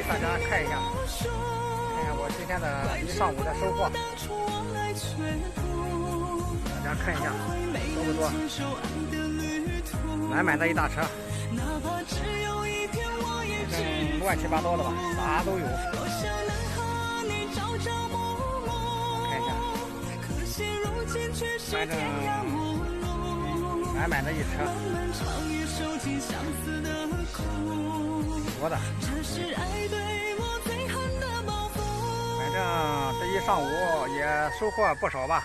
大家看一下，看看我今天的一上午的收获。大家看一下，多不多？满满的一大车，乱七八糟的吧，啥都有。看一下，反正满满的一车，多的。反正这一上午也收获不少吧，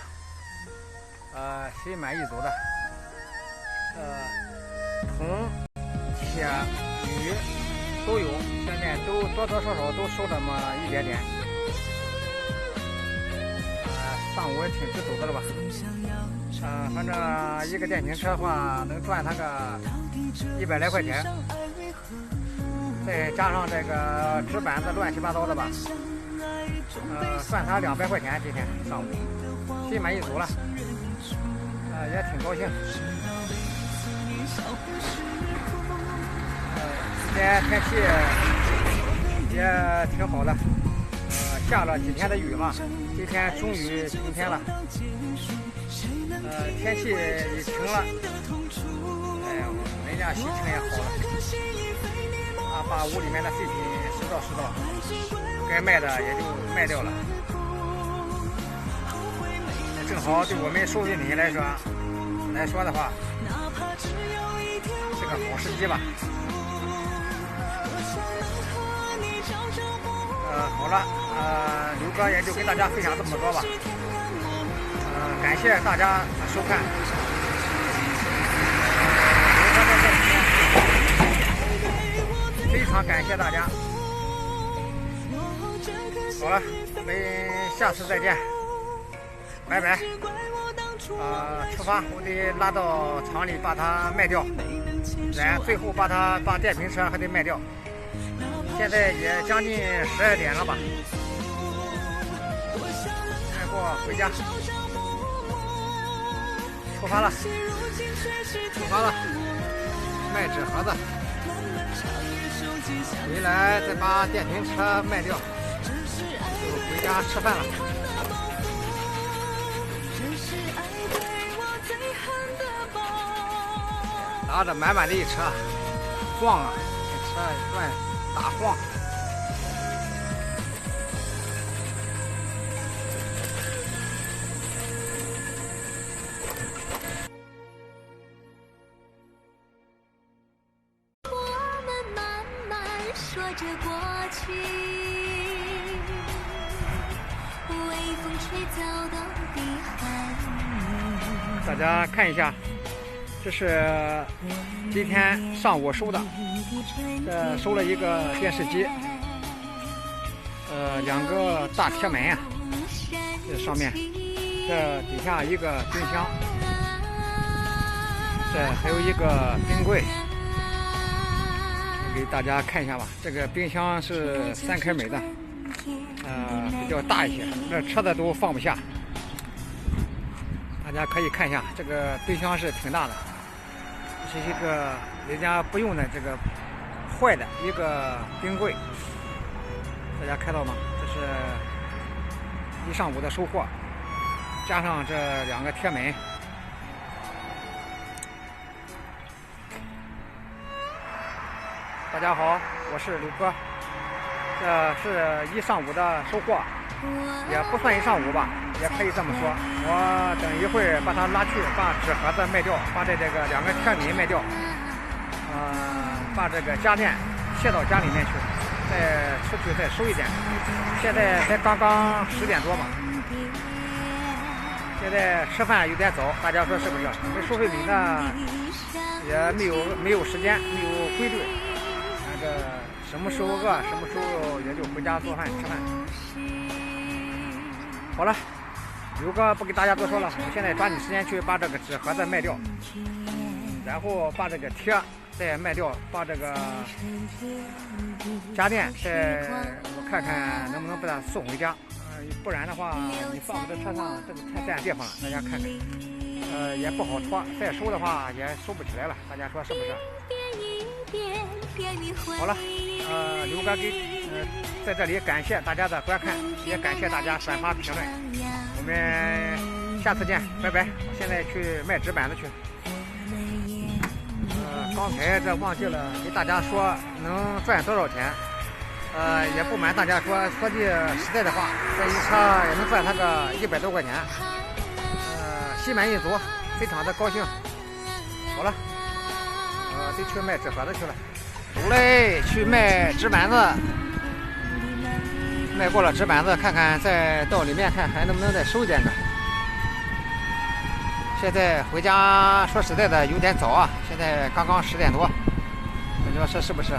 心满意足的。铜、铁、铝都有，现在都多多少少都收那么一点点。上午也挺知足的了吧？反正一个电瓶车的话能赚它个100来块钱，再加上这个纸板子乱七八糟的吧，算它200块钱。今天上午心满意足了，也挺高兴。今天天气也挺好的，下了几天的雨嘛，今天终于晴天了。天气也晴了，哎呀，人家心情也好了，把屋里面的废品拾到，该卖的也就卖掉了，正好对我们收废品来说的话，是个好时机吧。好了，刘哥也就跟大家分享这么多吧。感谢大家收看。非常感谢大家。好了，我们下次再见，拜拜。出发，我得拉到厂里把它卖掉，最后把电瓶车还得卖掉。现在也将近12点了吧，再过回家。出发了，卖纸盒子，回来再把电瓶车卖掉，就回家吃饭了。拿着满满的一车，晃啊，这车乱打晃。说着过去，微风吹走冬的寒意。大家看一下，这是今天上午收的，收了一个电视机，2个大铁门啊，这上面，这底下一个冰箱，这还有一个冰柜。给大家看一下吧，这个冰箱是3开门的，比较大一些，那车子都放不下。大家可以看一下，这个冰箱是挺大的，这是一个人家不用的这个坏的一个冰柜。大家看到吗？这是一上午的收获，加上这2个铁门。大家好，我是刘哥，这是一上午的收获，也不算一上午吧，也可以这么说。我等一会儿把它拉去，把纸盒子卖掉，把这个2个铁门卖掉，把这个家电卸到家里面去，再出去再收一点。现在才刚刚10点多嘛，现在吃饭有点早，大家说是不是？我们收废品呢也没有时间，没有规律。什么时候饿，什么时候也就回家做饭吃饭。好了，刘哥不给大家多说了，我现在抓紧时间去把这个纸盒子卖掉，然后把这个铁再卖掉，把这个家电我看看能不能把它送回家。不然的话你放在车上这个太占地方了，大家看看，也不好拖，再收的话也收不起来了，大家说是不是？好了，刘哥给在这里感谢大家的观看，也感谢大家转发评论。我们下次见，拜拜。我现在去卖纸板子去。刚才这忘记了给大家说能赚多少钱。也不瞒大家说句实在的话，这一车也能赚他个100多块钱。心满意足，非常的高兴。好了，得去卖纸盒子去了。走嘞，去卖纸板子。卖过了纸板子，看看再到里面看还能不能再收点个。现在回家说实在的有点早啊，现在刚刚10点多，你说这是不是？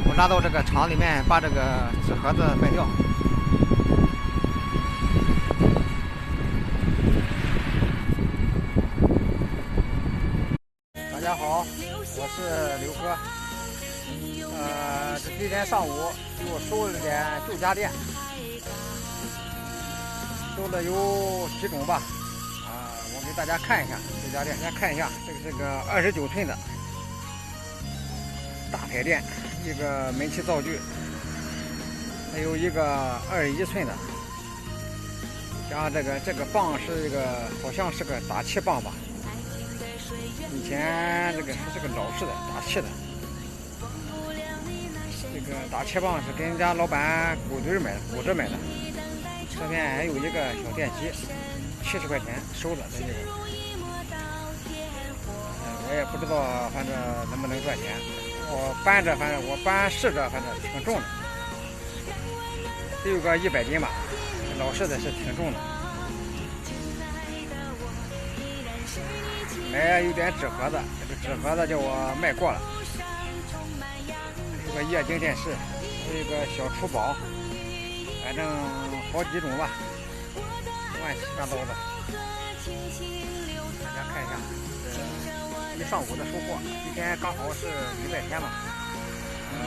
我拉到这个厂里面把这个纸盒子卖掉。大家好，我是刘哥。今天上午又收了点旧家电，收了有几种吧。我给大家看一下旧家电，先看一下，这个是个29寸的大彩电，一个煤气灶具，还有一个21寸的。加这个棒是一个好像是个打气棒吧，以前这个是个老式的打气的。这个打气棒是跟人家老板骨子买的。这边还有一个小电机，70块钱收了这个。我也不知道，反正能不能赚钱。我搬试着，反正挺重的，得有个100斤吧。老式的是挺重的。买有点纸盒子，这个纸盒子叫我卖过了。有个液晶电视，还有一个小厨宝，反正好几种吧，乱七八糟的。大家看一下，一上午的收获。今天刚好是礼拜天嘛，人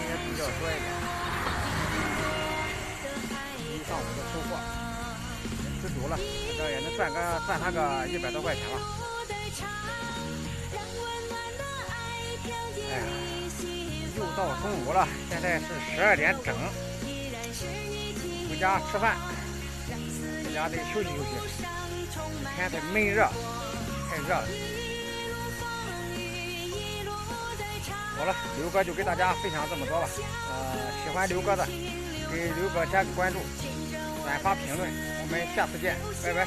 也比较多一点。一上午的收获，知足了，这也能赚他个100多块钱吧。哎呀，又到中午了，现在是12点整，回家吃饭，在家得休息休息。天得闷热，太热了。好了，刘哥就给大家分享这么多吧。喜欢刘哥的，给刘哥加个关注，转发评论。我们下次见，拜拜。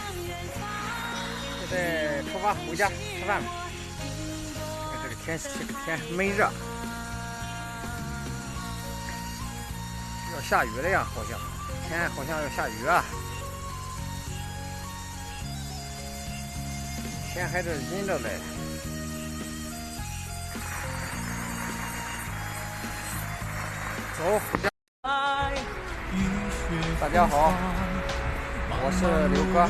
现在出发回家吃饭吧。看这个天气，这个天闷热，要下雨了呀，好像天好像要下雨啊。天还是阴着来的。走，回家。大家好，我是刘哥。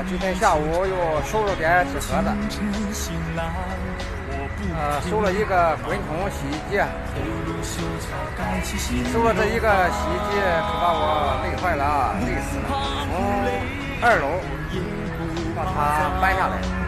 今天下午又收了点纸盒子。收了一个滚筒洗衣机。收了这一个洗衣机，可把我累坏了，累死了。从2楼把它搬下来。